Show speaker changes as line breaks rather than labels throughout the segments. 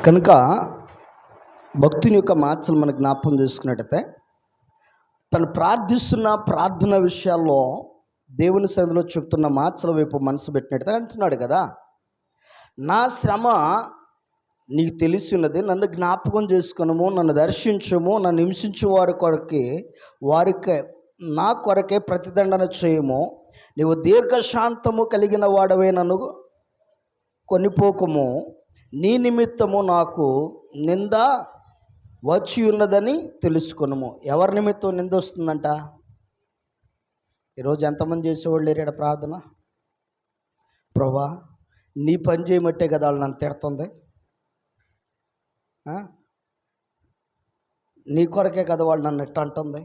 కనుక భక్తుని యొక్క మాటలు మనకు జ్ఞాపకం చేసుకున్నట్టయితే తను ప్రార్థిస్తున్న ప్రార్థన విషయాల్లో దేవుని సన్నిధిలో చెప్తున్న మాటల వైపు మనసు పెట్టినట్టుగా అంటున్నాడు కదా, నా శ్రమ నీకు తెలిసి ఉన్నది, నన్ను జ్ఞాపకం చేసుకునము, నన్ను దర్శించము, నన్ను హింసించు వారికి నా కొరకే ప్రతిదండన చేయము, నీవు దీర్ఘశాంతము కలిగిన వాడవే, నన్ను కొనిపోకము, నీ నిమిత్తము నాకు నింద వచ్చి ఉన్నదని తెలుసుకున్నాము. ఎవరి నిమిత్తం నింద వస్తుందంట? ఈరోజు ఎంతమంది చేసేవాళ్ళు లేరు ప్రార్థన? ప్రభా, నీ పని చేయమట్టే కదా వాళ్ళు నన్ను తిడుతుంది, నీ కొరకే కదా వాళ్ళు నన్ను ఇట్ట అంటుంది,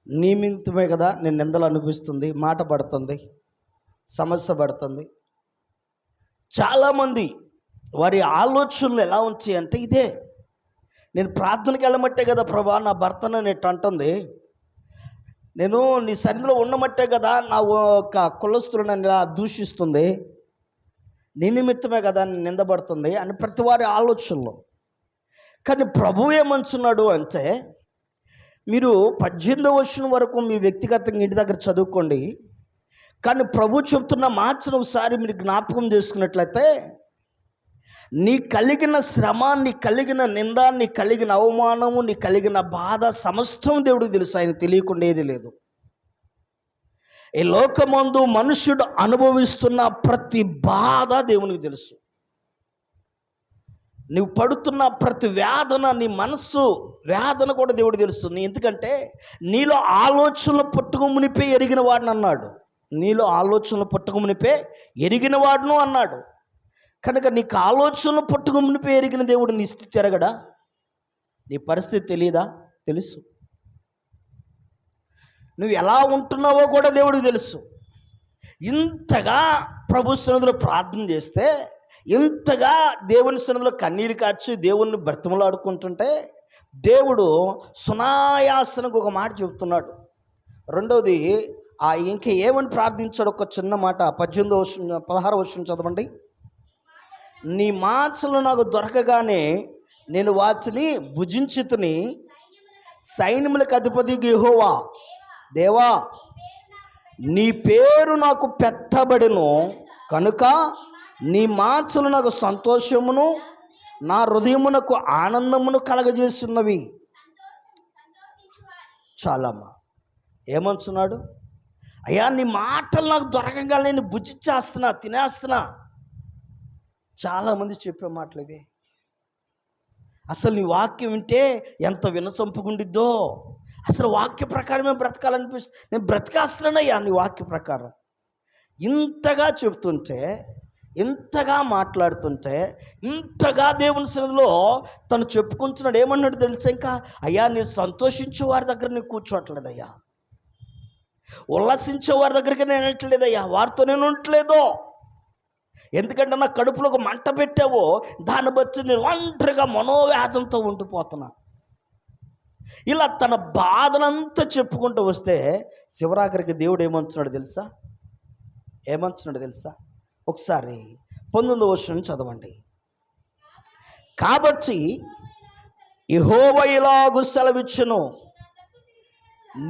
నీ నిమిత్తమే కదా నేను నిందలు అనిపిస్తుంది, మాట పడుతుంది, సమస్య పడుతుంది. చాలామంది వారి ఆలోచనలు ఎలా ఉంటాయి అంటే, ఇదే నేను ప్రార్థనకి వెళ్ళమట్టే కదా ప్రభా నా భర్త నన్ను ఇట్ట అంటుంది, నేను నీ సన్నిధిలో ఉండమట్టే కదా నా ఒక కులస్తులు నన్ను ఇలా దూషిస్తుంది, నీ నిమిత్తమే కదా నిందపడుతుంది అని ప్రతి వారి ఆలోచనలో. కానీ ప్రభువు ఏమంటున్నాడు అంటే, మీరు 18వ వచనం వరకు మీ వ్యక్తిగతంగా ఇంటి దగ్గర చదువుకోండి, కానీ ప్రభు చెప్తున్న మాటను ఒకసారి మీరు జ్ఞాపకం చేసుకున్నట్లయితే, నీ కలిగిన శ్రమ, నీ కలిగిన నింద, నీ కలిగిన అవమానము, నీ కలిగిన బాధ సమస్తం దేవుడికి తెలుసు, ఆయన తెలియకుండా ఏది లేదు. ఈ లోకమందు మనుష్యుడు అనుభవిస్తున్న ప్రతి బాధ దేవునికి తెలుసు. నువ్వు పడుతున్న ప్రతి వేదన, నీ మనస్సు వేదన కూడా దేవుడికి తెలుసు. ఎందుకంటే నీలో ఆలోచనలు పుట్టుకమునిపే ఎరిగిన వాడిని అన్నాడు, నీలో ఆలోచనలు పుట్టుకమునిపే ఎరిగిన వాడును అన్నాడు. కనుక నీకు ఆలోచనలు పుట్టుకమునిపే ఎరిగిన దేవుడు నీ స్థితి ఎరగడా? నీ పరిస్థితి తెలియదా? తెలుసు. నువ్వు ఎలా ఉంటున్నావో కూడా దేవుడికి తెలుసు. ఇంతగా ప్రభు సన్నిధిలో ప్రార్థన చేస్తే, ఇంతగా దేవుని సన్నిధిలో కన్నీరు కార్చి దేవుణ్ణి బ్రతిమలాడుకుంటుంటే, దేవుడు సునాయాసనకు ఒక మాట చెబుతున్నాడు. రెండవది ఇంకా ఏమని ప్రార్థించాడు? ఒక చిన్న మాట 16వ వచనం చదవండి. నీ మాటలు నాకు దొరకగానే నేను వాటిని భుజించితిని, సైన్యములకు అధిపతి యెహోవా దేవా, నీ పేరు నాకు పెట్టబడెను కనుక నీ మాటలు నాకు సంతోషమును, నా హృదయమునకు ఆనందమును కలగజేస్తున్నవి. చాలమ్మా, ఏమంటున్నాడు? అయ్యా, నీ మాటలు నాకు దొరకగానే నేను భుజించేస్తున్నా, తినేస్తున్నా. చాలామంది చెప్పే మాటలు ఇవే. అసలు నీ వాక్యం వింటే ఎంత వినసొంపుకుండిద్దో, అసలు వాక్య ప్రకారమే బ్రతకాలనిపిస్తుంది, నేను బ్రతికేస్తున్నానయ్యా నీ వాక్య ప్రకారం. ఇంతగా చెప్తుంటే, ఇంతగా మాట్లాడుతుంటే, ఇంతగా దేవుని సన్నిధిలో తను చెప్పుకుంటున్నాడు. ఏమన్నాడు తెలుసా? ఇంకా అయ్యా, నేను సంతోషించే వారి దగ్గర నేను కూర్చోట్లేదయ్యా, ఉల్లాసించే వారి దగ్గరికి నేను వెళ్ళట్లేదయ్యా, వారితో నేను ఉండట్లేదు. ఎందుకంటే నా కడుపులో ఒక మంట పెట్టావో దాన్ని బట్టి నేను ఒంటరిగా మనోవేదంతో ఉండిపోతున్నా. ఇలా తన బాధనంతా చెప్పుకుంటూ వస్తే శివరాఖరికి దేవుడు ఏమంటున్నాడు తెలుసా? ఒకసారి 19వ వచనం చదవండి. కాబట్టి యెహోవా ఇలాగు సెలవిచ్చును,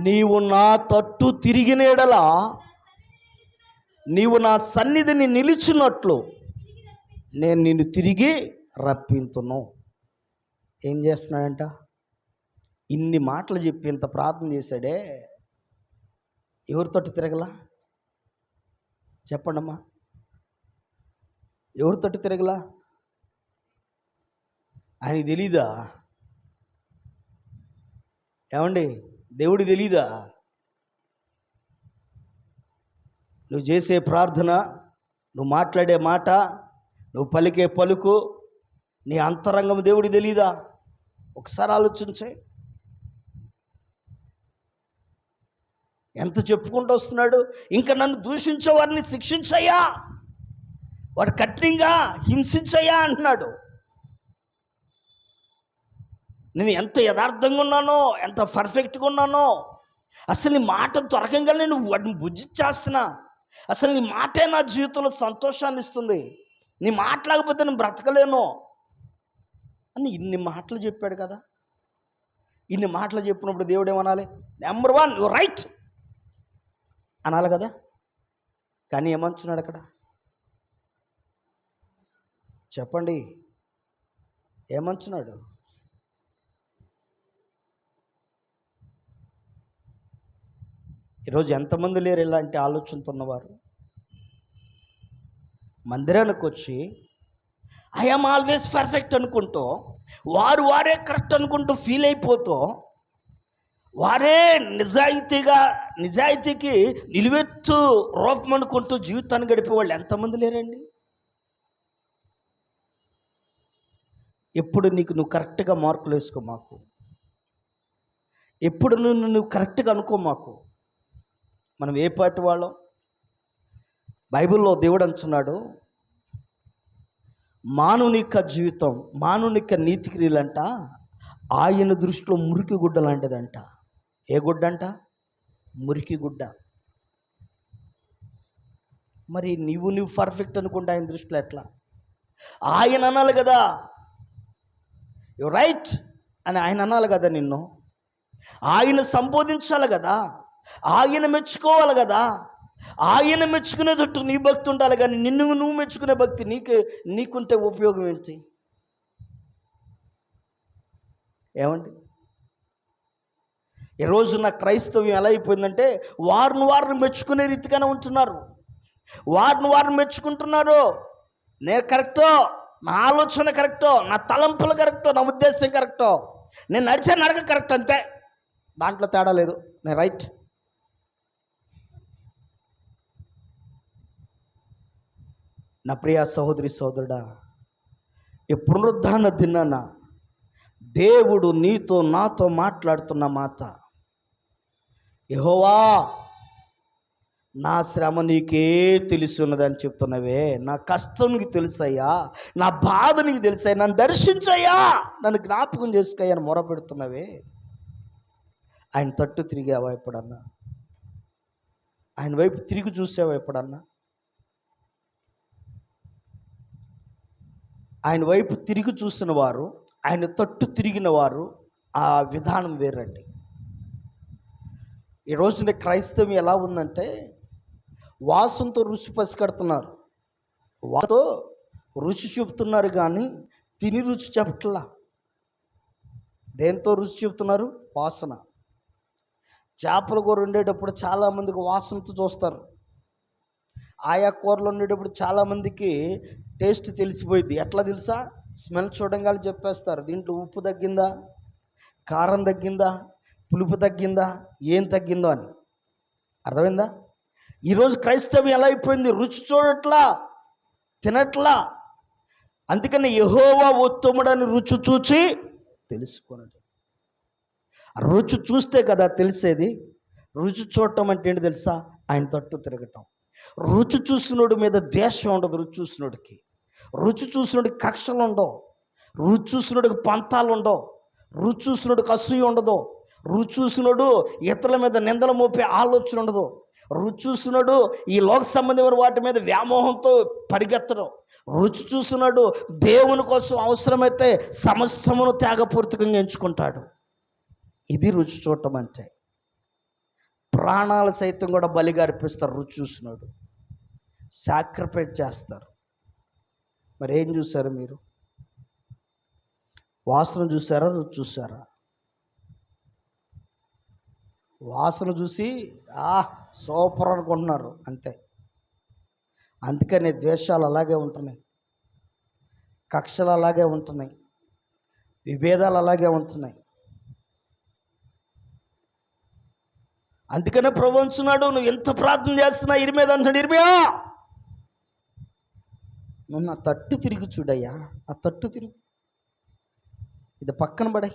నీవు నా తట్టు తిరిగిన యెడల నీవు నా సన్నిధిని నిలిచినట్లు నేను నిన్ను తిరిగి రప్పింతును. ఏం చేస్తున్నాడంట? ఇన్ని మాటలు చెప్పి ఇంత ప్రార్థన చేశాడే, ఎవరితోటి తిరగలా? చెప్పండమ్మా, ఎవరితోటి తిరగలా? ఆయనకి తెలీదా? ఏమండి, దేవుడికి తెలీదా? నువ్వు చేసే ప్రార్థన, నువ్వు మాట్లాడే మాట, నువ్వు పలికే పలుకు, నీ అంతరంగం దేవుడికి తెలీదా? ఒకసారి ఆలోచించే. ఎంత చెప్పుకుంటూ వస్తున్నాడు, ఇంకా నన్ను దూషించే వారిని శిక్షించయ్యా, వాడు కఠినంగా హింసించయ్యా అంటున్నాడు. నేను ఎంత యథార్థంగా ఉన్నానో, ఎంత పర్ఫెక్ట్గా ఉన్నానో, అసలు నీ మాట దొరకంగా నేను వాటిని భుజించేస్తున్నా, అసలు నీ మాటే నా జీవితంలో సంతోషాన్ని ఇస్తుంది. నీ మాట్లాడకపోతే నేను బ్రతకలేను అని ఇన్ని మాటలు చెప్పాడు కదా. ఇన్ని మాటలు చెప్పినప్పుడు దేవుడు ఏమనాలి? నెంబర్ 1 యు రైట్ అనాలి కదా. కానీ ఏమంటున్నాడు అక్కడ? చెప్పండి, ఏమంటున్నాడు? ఈరోజు ఎంతమంది లేరు ఇలాంటి ఆలోచనతో ఉన్నవారు? మందిరానికి వచ్చి ఐఎమ్ ఆల్వేస్ పర్ఫెక్ట్ అనుకుంటూ, వారే కరెక్ట్ అనుకుంటూ ఫీల్ అయిపోతూ, వారే నిజాయితీకి నిలువెత్తు రూపం అనుకుంటూ జీవితాన్ని గడిపే వాళ్ళు ఎంతమంది లేరండి? ఎప్పుడు నువ్వు కరెక్ట్గా మార్కులు వేసుకో మాకు, ఎప్పుడు నువ్వు కరెక్ట్గా అనుకో మాకు. మనం ఏ పార్టీ వాళ్ళం? బైబిల్లో దేవుడు అంటున్నాడు, మానవునిక జీవితం, మానవునిక నీతి క్రియలంట ఆయన దృష్టిలో మురికి గుడ్డ లాంటిదంట. ఏ గుడ్డ అంట? మురికి గుడ్డ. మరి నువ్వు పర్ఫెక్ట్ అనుకుంటే ఆయన దృష్టిలో ఎట్లా? ఆయన అనాలి కదా, యు రైట్ అని ఆయన అనాలి కదా, నిన్ను ఆయన సంబోధించాలి కదా, ఆయన మెచ్చుకోవాలి కదా. ఆయన మెచ్చుకునేటట్టు నీ భక్తి ఉండాలి, కానీ నువ్వు మెచ్చుకునే భక్తి నీకుంటే ఉపయోగం ఏంటి? ఏమండి, ఈరోజు నా క్రైస్తవ్యం ఎలా అయిపోయిందంటే వారిని మెచ్చుకునే రీతిగానే ఉంటున్నారు. వారిని మెచ్చుకుంటున్నారు. నేను కరెక్టో, నా ఆలోచన కరెక్టో, నా తలంపులు కరెక్టో, నా ఉద్దేశం కరెక్టో, నేను నడిచే నడక కరెక్ట్, అంతే, దాంట్లో తేడా లేదు, నేను రైట్. నా ప్రియ సహోదరి సోదరుడా, ఈ పునరుద్ధాన దినాన దేవుడు నాతో మాట్లాడుతున్న మాట, యెహోవా నా శ్రమ నీకే తెలిసి ఉన్నదని చెప్తున్నవే, నా కష్టం నీకు తెలుసయ్యా, నా బాధ నీకు తెలుసయ్యా, నన్ను దర్శించయ్యా, నన్ను జ్ఞాపకం చేసుకోయ్యా అని మొరపెడుతున్నవే. ఆయన తట్టు తిరిగావా ఎప్పుడన్నా? ఆయన వైపు తిరిగి చూసావా ఎప్పుడన్నా? ఆయన వైపు తిరిగి చూసిన వారు, ఆయన తట్టు తిరిగిన వారు, ఆ విధానం వేరండి. ఈ రోజున క్రైస్తవం ఎలా ఉందంటే వాసనతో రుచి పసిగడుతున్నారు, వాతో రుచి చూపుతున్నారు, కానీ తిని రుచి చెప్పట్లా. దేంతో రుచి చూపుతున్నారు? వాసన. చేపల కూర ఉండేటప్పుడు చాలామందికి వాసనతో చూస్తారు. ఆయా కూరలు ఉండేటప్పుడు చాలామందికి టేస్ట్ తెలిసిపోయింది. ఎట్లా తెలుసా? స్మెల్ చూడంగానే చెప్పేస్తారు, దీంట్లో ఉప్పు తగ్గిందా, కారం తగ్గిందా, పులుపు తగ్గిందా, ఏం తగ్గిందో అని. అర్థమైందా? ఈరోజు క్రైస్తవం ఎలా అయిపోయింది? రుచి చూడట్లా, తినట్లా. అందుకని యెహోవా ఉత్తముడని రుచి చూచి తెలుసుకున్నది. రుచి చూస్తే కదా తెలిసేది. రుచి చూడటం అంటే ఏంటి తెలుసా? ఆయన తట్టు తిరగటం. రుచి చూసినోడి మీద ద్వేషం ఉండదు. రుచి చూసినోడికి కక్షలు ఉండవు. రుచి చూసినోడికి పంతాలు ఉండవు. రుచి చూసినోడికి అసూయ ఉండదు. రుచి చూసినోడు ఇతరుల మీద నిందలు మోపే ఆలోచన ఉండదు. రుచి చూసినోడు ఈ లోక సంబంధమైన వాటి మీద వ్యామోహంతో పరిగెత్తడం. రుచి చూసినాడు దేవుని కోసం అవసరమైతే సమస్తమును త్యాగపూర్తికంగా ఎంచుకుంటాడు. ఇది రుచి చూడటం అంటే. ప్రాణాలు సైతం కూడా బలిగా అర్పిస్తారు. రుచి చూసినాడు సాక్రిఫైస్ చేస్తారు. మరి ఏం చూసారు మీరు? వాసన చూసారా, రుచి చూసారా? వాసన చూసి సూపర్ అనుకుంటున్నారు అంతే. అందుకని ద్వేషాలు అలాగే ఉంటున్నాయి, కక్షలు అలాగే ఉంటున్నాయి, విభేదాలు అలాగే ఉంటున్నాయి. అందుకనే ప్రభువు అంటున్నాడు, నువ్వు ఎంత ప్రార్థన చేస్తున్నా ఇరిమేద అంటాడు, ఇరిమేయా నువ్వు నా తట్టు తిరిగి చూడయ్యా, నా తట్టు తిరుగు. ఇది పక్కన పడే.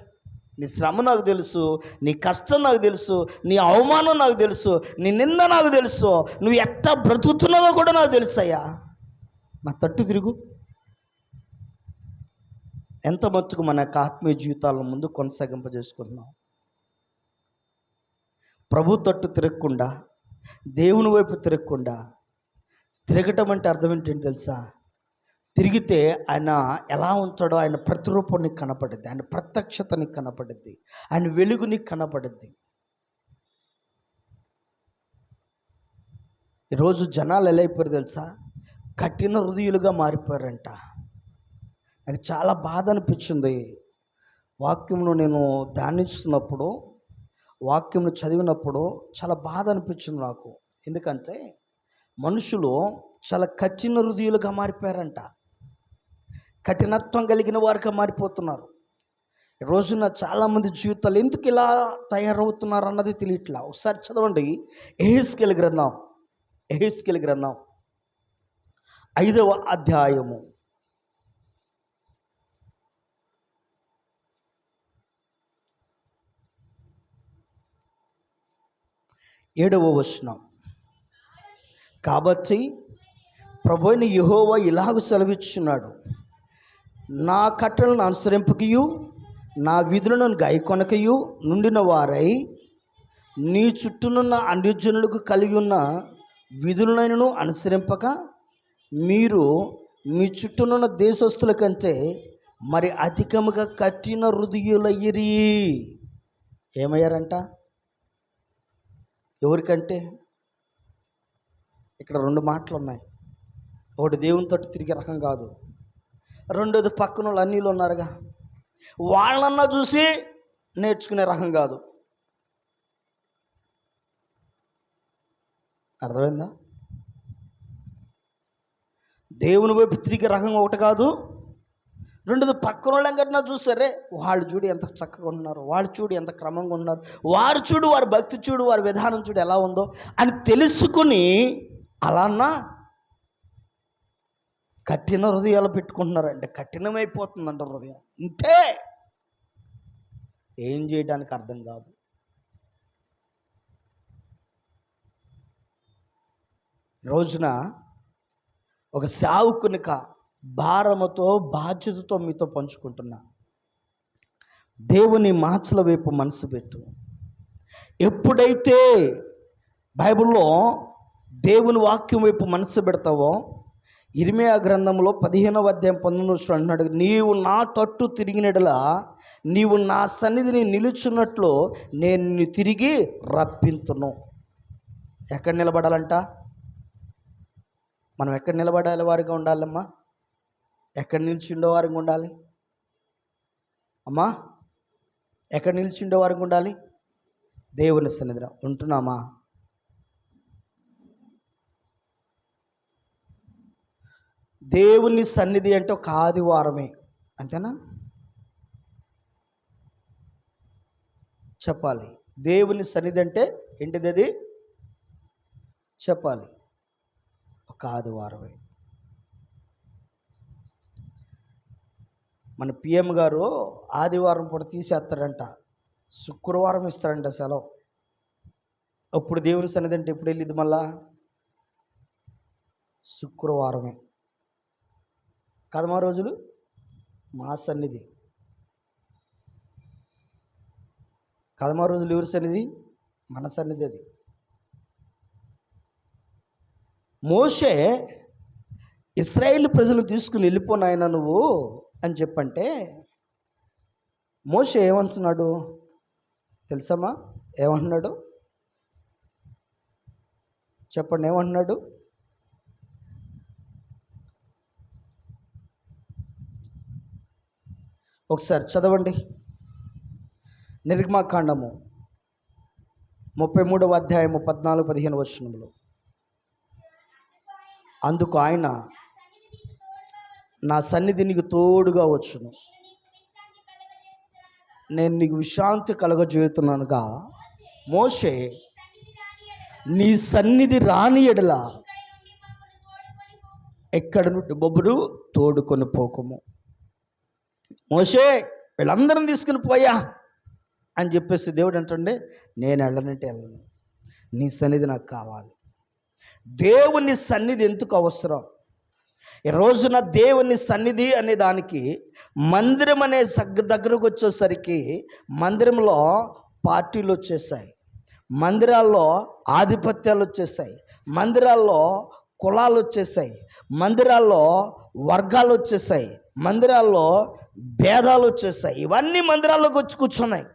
నీ శ్రమ నాకు తెలుసు, నీ కష్టం నాకు తెలుసు, నీ అవమానం నాకు తెలుసు, నీ నింద నాకు తెలుసు, నువ్వు ఎట్టా బ్రతుకుతున్నావో కూడా నాకు తెలుసు అయ్యా, నా తట్టు తిరుగు. ఎంత మట్టుకు మన యొక్క ఆత్మీయ జీవితాలను ముందు కొనసాగింపజేసుకుంటున్నాం. ప్రభు తట్టు తిరగకుండా, దేవుని వైపు తిరగకుండా, తిరగటం అంటే అర్థం ఏంటంటే తెలుసా? తిరిగితే ఆయన ఎలా ఉంటాడో ఆయన ప్రతిరూపం నీకు కనపడుద్ది, ఆయన ప్రత్యక్షత నీకు కనపడుద్ది, ఆయన వెలుగు నీకు కనపడుద్ది. ఈరోజు జనాలు ఎలా అయిపోయారు తెలుసా? కఠిన హృదయులుగా మారిపోయారంట. నాకు చాలా బాధ అనిపించింది. వాక్యంను నేను ధ్యానిస్తున్నప్పుడు, వాక్యంను చదివినప్పుడు చాలా బాధ అనిపించింది నాకు. ఎందుకంటే మనుషులు చాలా కఠిన హృదయులుగా మారిపోయారంట. కఠినత్వం కలిగిన వారుగా మారిపోతున్నారు. ఈ రోజున చాలామంది జీవితాలు ఎందుకు ఇలా తయారవుతున్నారు అన్నది తెలియట్లా. ఒకసారి చదవండి యెహెజ్కేలు గ్రంథం, యెహెజ్కేలు గ్రంథం 5వ అధ్యాయము 7వ వచనం. కాబట్టి ప్రభువైన యెహోవా ఇలాగ సెలవిచ్చుచున్నాడు, నా కట్టలను అనుసరింపకయు నా విధులను గైకొనకయు నుండిన వారై నీ చుట్టూనున్న అన్యజనులకు కలిగి ఉన్న విధులనైనను అనుసరింపక మీరు మీ చుట్టూనున్న దేశస్థుల కంటే మరి అధికముగా కఠిన హృదయులయ్యిరి. ఏమయ్యారంట? ఎవరికంటే? ఇక్కడ 2 మాటలు ఉన్నాయి. ఒకటి దేవునితో తిరిగే రకం కాదు, రెండోది పక్కన వాళ్ళు అన్నీళ్ళు ఉన్నారుగా, వాళ్ళన్నా చూసి నేర్చుకునే రకం కాదు. అర్థమైందా? దేవుని వైపు తిరిగే రకం ఒకటి కాదు, రెండోది పక్కన వాళ్ళంకన్నా చూసారే, వాళ్ళు చూడు ఎంత చక్కగా ఉన్నారు, వాళ్ళు చూడు ఎంత క్రమంగా ఉన్నారు, వారు చూడు వారి భక్తి చూడు, వారి విధానం చూడు ఎలా ఉందో అని తెలుసుకుని అలాన్నా కఠిన హృదయాలు పెట్టుకుంటున్నారంటే కఠినమైపోతుందంట హృదయం. ఇంతే, ఏం చేయడానికి అర్థం కాదు. రోజున ఒక సేవకునిక భారముతో బాధ్యతతో మీతో పంచుకుంటున్నా. దేవుని మాటల వైపు మనసు పెట్టు. ఎప్పుడైతే బైబిల్లో దేవుని వాక్యం వైపు మనసు పెడతావో, ఇర్మియా గ్రంథంలో 15వ అధ్యాయం 19 అంటున్నాడు, నీవు నా తట్టు తిరిగినట్లా నీవు నా సన్నిధిని నిలుచున్నట్లు నేను నిన్ను తిరిగి రప్పింతును. ఎక్కడ నిలబడాలంట? మనం ఎక్కడ నిలబడాలి వారిగా ఉండాలమ్మా? ఎక్కడ నిలిచిండో వారికి ఉండాలి అమ్మా? ఎక్కడ నిలిచిండో వారికి ఉండాలి? దేవుని సన్నిధిలో ఉంటున్నామా? దేవుని సన్నిధి అంటే ఒక ఆదివారమే అంతేనా? చెప్పాలి. దేవుని సన్నిధి అంటే ఏంటిది? అది చెప్పాలి. ఒక ఆదివారమే. మన పిఎం గారు ఆదివారం పూట తీసేస్తాడంట, శుక్రవారం ఇస్తాడంట సెలవు. అప్పుడు దేవుని సన్నిధి అంటే ఎప్పుడు వెళ్ళింది? మళ్ళా శుక్రవారమే. కదమా రోజులు మా సన్నిధి. కదమా రోజులు ఎవరి సన్నిధి? మన సన్నిధి. అది మోషే ఇశ్రాయేలు ప్రజలు తీసుకుని వెళ్ళిపోనాయన నువ్వు అని చెప్పంటే మోషే ఏమంటున్నాడు తెలుసమ్మా? ఏమంటున్నాడు చెప్పండి, ఏమంటున్నాడు? ఒకసారి చదవండి. నిర్గమాకాండము 33వ అధ్యాయము 14-15 వచనములు. అందుకు ఆయన, నా సన్నిధి నీకు తోడుగా వచ్చును, నేను నీకు విశ్రాంతి కలగజేస్తున్నానుగా. మోషే, నీ సన్నిధి రాని ఎడల ఎక్కడ నుండి బొబ్బులు తోడుకొని పోకము. మోషే వీళ్ళందరం తీసుకుని పోయా అని చెప్పేసి దేవుడు అంటుండే, నేను వెళ్ళనంటే వెళ్ళను, నీ సన్నిధి నాకు కావాలి. దేవుని సన్నిధి ఎందుకు అవసరం? ఈ రోజున దేవుని సన్నిధి అనే దానికి మందిరం అనే దగ్గరకు వచ్చేసరికి మందిరంలో పార్టీలు వచ్చేసాయి, మందిరాల్లో ఆధిపత్యాలు వచ్చేసాయి, మందిరాల్లో కులాలు వచ్చేసాయి, మందిరాల్లో వర్గాలు వచ్చేసాయి, మందిరాల్లో భేదాలు వచ్చేసాయి. ఇవన్నీ మందిరాల్లోకి వచ్చి కూర్చున్నాయి.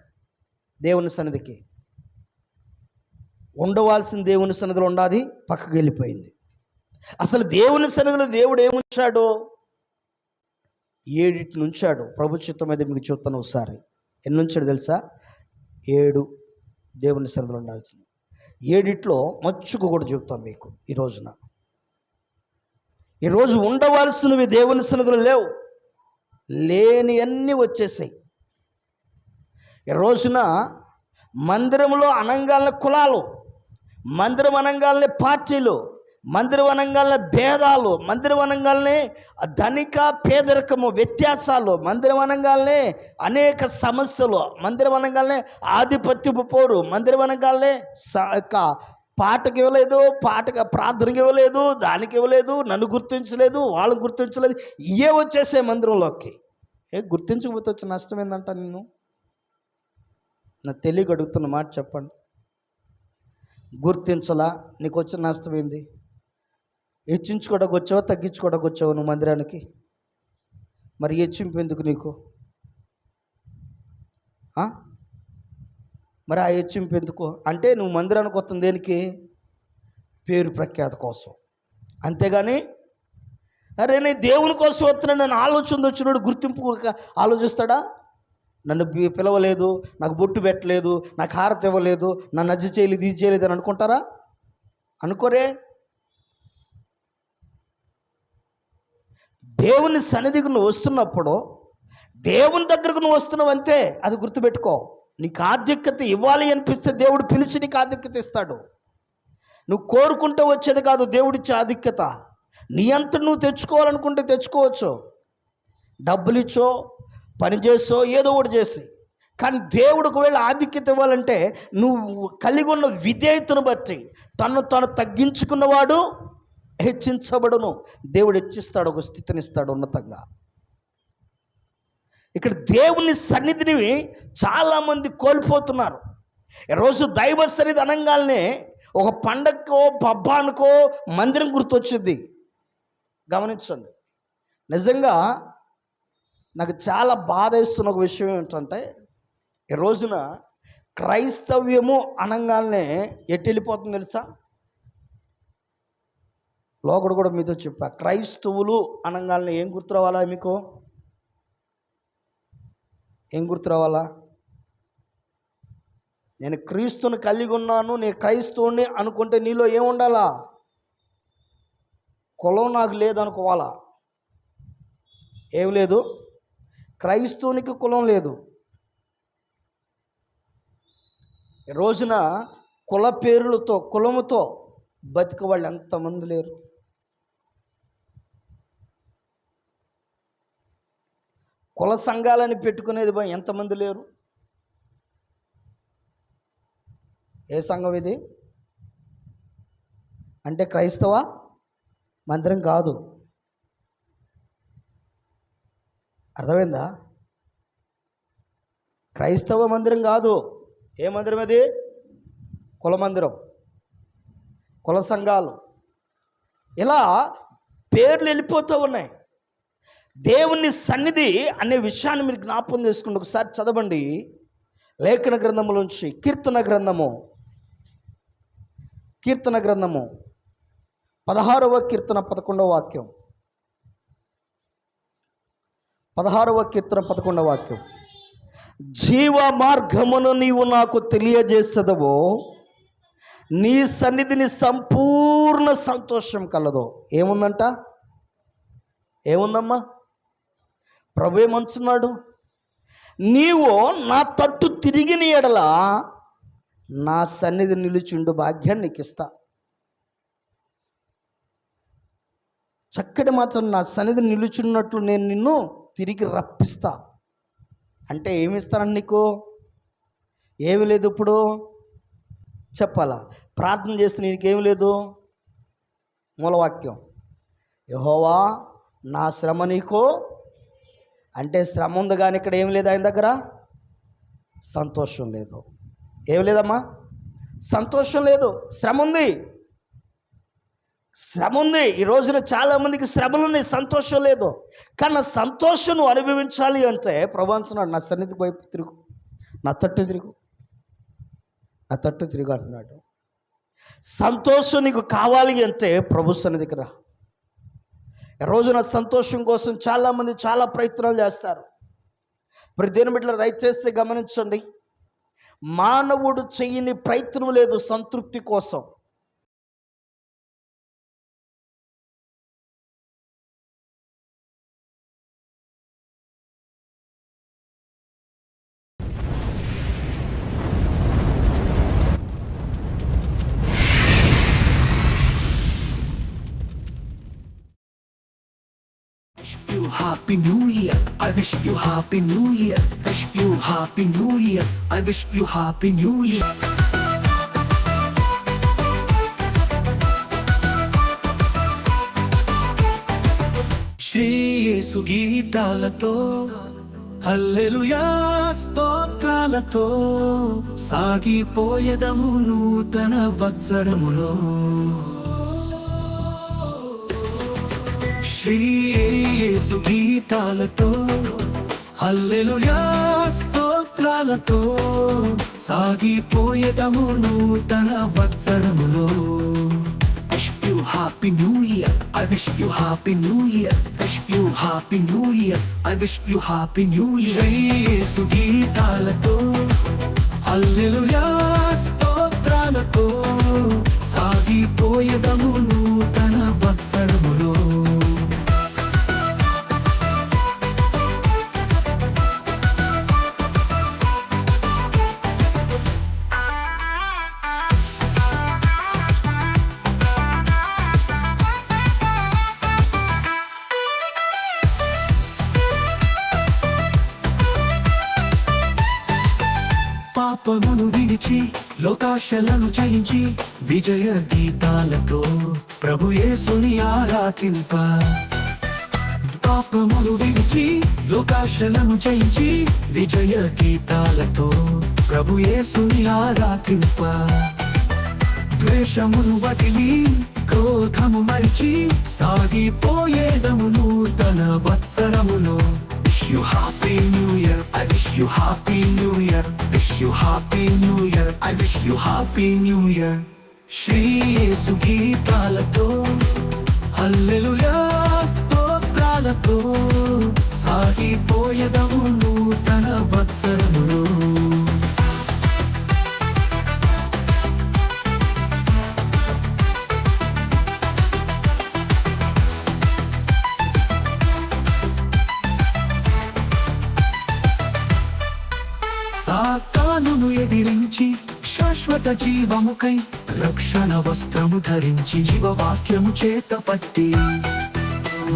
దేవుని సన్నిధికి ఉండవలసిన దేవుని సన్నిధిలో ఉండాది పక్కకి వెళ్ళిపోయింది. అసలు దేవుని సన్నిధిలో దేవుడు ఏముంచాడు? 7 ఉంచాడు. ప్రభు చిత్తం మీద మీకు చూస్తాను ఒకసారి. ఎన్ని ఉంచాడు తెలుసా? 7 దేవుని సన్నిధిలో ఉండాల్సింది. 7 మచ్చుకు కూడా చెప్తాం మీకు ఈ రోజున. ఈరోజు ఉండవలసినవి దేవుని సన్నిధిలో లేవు, లేని అన్నీ వచ్చేసాయి. ఈ రోజున మందిరంలో అనంగాల్ని కులాలు, మందిరం అనంగాల్ని పార్టీలు, మందిరం అనంగాల్ని భేదాలు, మందిరం అనంగాల్ని ధనిక పేదరికము వ్యత్యాసాలు, మందిరం అనంగాల్ని అనేక సమస్యలు, మందిరం అనంగాల్ని ఆధిపత్యపు పోరు, మందిరం అనంగాల్ని పాటకి ఇవ్వలేదు, ప్రార్థనకి ఇవ్వలేదు, దానికి ఇవ్వలేదు, నన్ను గుర్తించలేదు, వాళ్ళని గుర్తించలేదు, ఇవే వచ్చేసే మందిరంలోకి. గుర్తించకపోతే వచ్చే నష్టం ఏందంట? నేను నా తెలియక అడుగుతున్న మాట చెప్పండి. గుర్తించలా, నీకు వచ్చిన నష్టం ఏంది? హెచ్చించుకోవడానికి వచ్చావా, తగ్గించుకోవడానికి వచ్చావు నువ్వు మందిరానికి? మరి హెచ్చింపు ఎందుకు నీకు? మరి ఆ హెచ్చింపు ఎందుకు అంటే, నువ్వు మందిరానికి వస్తుంది దేనికి? పేరు ప్రఖ్యాత కోసం. అంతేగాని అరే నేను దేవుని కోసం వస్తున్నాను నన్ను ఆలోచన వచ్చినాడు గుర్తింపు ఆలోచిస్తాడా? నన్ను పిలవలేదు, నాకు బొట్టు పెట్టలేదు, నాకు హారతి ఇవ్వలేదు, నన్ను అది చేయలేదు, ఇది చేయలేదు అని అనుకుంటారా? అనుకోరే. దేవుని సన్నిధికి నువ్వు వస్తున్నప్పుడు, దేవుని దగ్గరకు నువ్వు వస్తున్నావు అంతే, అది గుర్తుపెట్టుకో. నీకు ఆధిక్యత ఇవ్వాలి అనిపిస్తే దేవుడు పిలిచి నీకు ఆధిక్యత ఇస్తాడు. నువ్వు కోరుకుంటే వచ్చేది కాదు దేవుడిచ్చే ఆధిక్యత. నీ అంత నువ్వు తెచ్చుకోవాలనుకుంటే తెచ్చుకోవచ్చు, డబ్బులు ఇచ్చో పని చేసో ఏదో ఒకటి చేసి. కానీ దేవుడు ఒకవేళ ఆధిక్యత ఇవ్వాలంటే నువ్వు కలిగి ఉన్న విధేయతను బట్టి తను తగ్గించుకున్నవాడు హెచ్చించబడును. దేవుడు హెచ్చిస్తాడు, ఒక స్థితినిస్తాడు ఉన్నతంగా. ఇక్కడ దేవుని సన్నిధిని చాలామంది కోల్పోతున్నారు. ఈరోజు దైవ సన్నిధి అనగానే ఒక పండగకో పబ్బానికో మందిరం గుర్తొచ్చింది. గమనించండి. నిజంగా నాకు చాలా బాధ ఇస్తున్న ఒక విషయం ఏంటంటే, ఈ రోజున క్రైస్తవ్యము అనగానే ఎటు వెళ్ళిపోతుంది తెలుసా? లోకడు కూడా మీతో చెప్పా, క్రైస్తవులు అనగానే ఏం గుర్తు రావాలా మీకు? ఏం గుర్తు రావాలా? నేను క్రీస్తుని కలిగి ఉన్నాను, నేను క్రైస్తవుని అనుకుంటే నీలో ఏముండాలా? కులం నాకు లేదనుకోవాలా? ఏం లేదు, క్రైస్తవునికి కులం లేదు. ఈ రోజున కుల పేరులతో కులముతో బతికే వాళ్ళు ఎంతమంది లేరు? కుల సంఘాలని పెట్టుకునేది ఎంతమంది లేరు? ఏ సంఘం ఇది అంటే క్రైస్తవ మందిరం కాదు. అర్థమైందా? క్రైస్తవ మందిరం కాదు. ఏ మందిరం అది? కుల మందిరం, కుల సంఘాలు, ఇలా పేర్లు వెళ్ళిపోతూ ఉన్నాయి. దేవుని సన్నిధి అనే విషయాన్ని మీరు జ్ఞాపకం చేసుకుంటే ఒకసారి చదవండి లేఖన గ్రంథములోంచి కీర్తన గ్రంథము 16వ కీర్తన 11వ వాక్యం. 16వ కీర్తన 11వ వాక్యం. జీవ మార్గమును నీవు నాకు తెలియజేసదవో, నీ సన్నిధిని సంపూర్ణ సంతోషం కలదో. ఏముందంట? ఏముందమ్మా? ప్రభు ఏమంటున్నాడు? నీవు నా తట్టు తిరిగిన ఎడల నా సన్నిధి నిలుచుండు భాగ్యాన్ని నీకు ఇస్తా. చక్కటి మాత్రం నా సన్నిధి నిలుచున్నట్లు నేను నిన్ను తిరిగి రప్పిస్తా. అంటే ఏమిస్తానని నీకు? ఏమి లేదు. ఇప్పుడు చెప్పాలా? ప్రార్థన చేస్తే నీకేమి లేదు? మూలవాక్యం, యెహోవా నా శ్రమ నీకు, అంటే శ్రమ ఉంది కానీ ఇక్కడ ఏం లేదు ఆయన దగ్గర? సంతోషం లేదు. ఏం లేదమ్మా? సంతోషం లేదు, శ్రమ ఉంది. శ్రమ ఉంది. ఈ రోజున చాలామందికి శ్రమలు ఉన్నాయి, సంతోషం లేదు. కానీ నా సంతోషం నువ్వు అనుభవించాలి అంటే ప్రభు అంటున్నాడు, నా సన్నిధి వైపు తిరుగు, నా తట్టు తిరుగు, నా తట్టు తిరుగు అంటున్నాడు. సంతోషం నీకు కావాలి అంటే ప్రభు సన్నిధికి రా. ఈ రోజున సంతోషం కోసం చాలామంది చాలా ప్రయత్నాలు చేస్తారు. మరి దేని బిడ్డలు దయచేసి గమనించండి, మానవుడు చెయ్యని ప్రయత్నం లేదు సంతృప్తి కోసం.
Happy New Year, I wish you Happy New Year, wish you Happy New Year, I wish you Happy New Year. Shri యేసు గీతాలతో హల్లెలూయా స్తోత్రాలతో సాగిపోయేదము నూతన వత్సరములో. శ్రీ యేసు గీతాలతో హల్లెలూయా స్తోత్రాలతో సాగిపోయేదము నూతన వత్సరములో. Wish you Happy New Year, I wish you Happy New Year, wish you Happy New Year, I wish you Happy New Year. Shri యేసు గీతాలతో హల్లెలూయా స్తోత్రాలతో సాగిపోయేదము నూతన వత్సరములో. పాపమును విడిచి లోకాశలను జయించి విజయ గీతాలతో ప్రభు యేసుని ఆరాధింప. పాపమును విడిచి లోకాశలను జయించి విజయ గీతాలతో ప్రభు యేసుని ఆరాధింప. ద్వేషమును వదిలి క్రోధము మరిచి సాగిపోయేదము నూతన వత్సరములో. Wish you Happy New Year, I wish you Happy New Year, wish you Happy New Year, I wish you Happy New Year. Shri యేసు గీతాలతో హల్లెలూయా స్తోత్రాలతో సాగిపోయేదము నూతన వత్సరములో. సాతానును ఎదిరించి శాశ్వత జీవముకై రక్షణ వస్త్రము ధరించి జీవవాక్యము చేత పట్టి.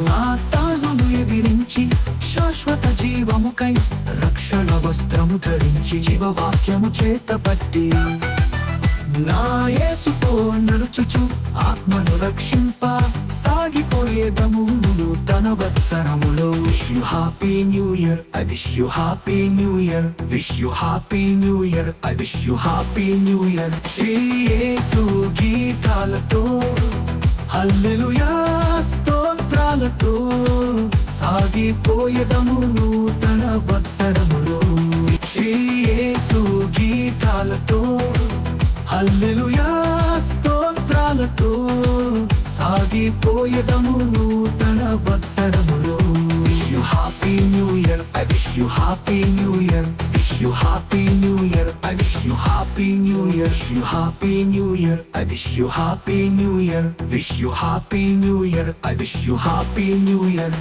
సాతానును ఎదిరించి శాశ్వత జీవముకై రక్షణ వస్త్రము ధరించి జీవవాక్యము చేత పట్టి. నా యేసుతో నడుచుచు ఆత్మను రక్షింప సాగిపోయేదము నూతన వత్సరములో. Wish you Happy New Year, I wish you Happy New Year, wish you Happy New Year, I wish you Happy New Year. Shri యేసు గీతాలతో హల్లెలూయా స్తోత్రాలతో సాగిపోయేదము నూతన వత్సరములో. శ్రీ యేసు గీతాలతో హల్లెలూయా స్తోత్రాలతో సాగిపోయేదము నూతన వత్సరములో. Wish you Happy New Year, I wish you Happy New Year, wish you Happy New Year, I wish you Happy New Year, wish you Happy New Year, I wish you Happy New Year, wish you Happy New Year, I wish you Happy New Year.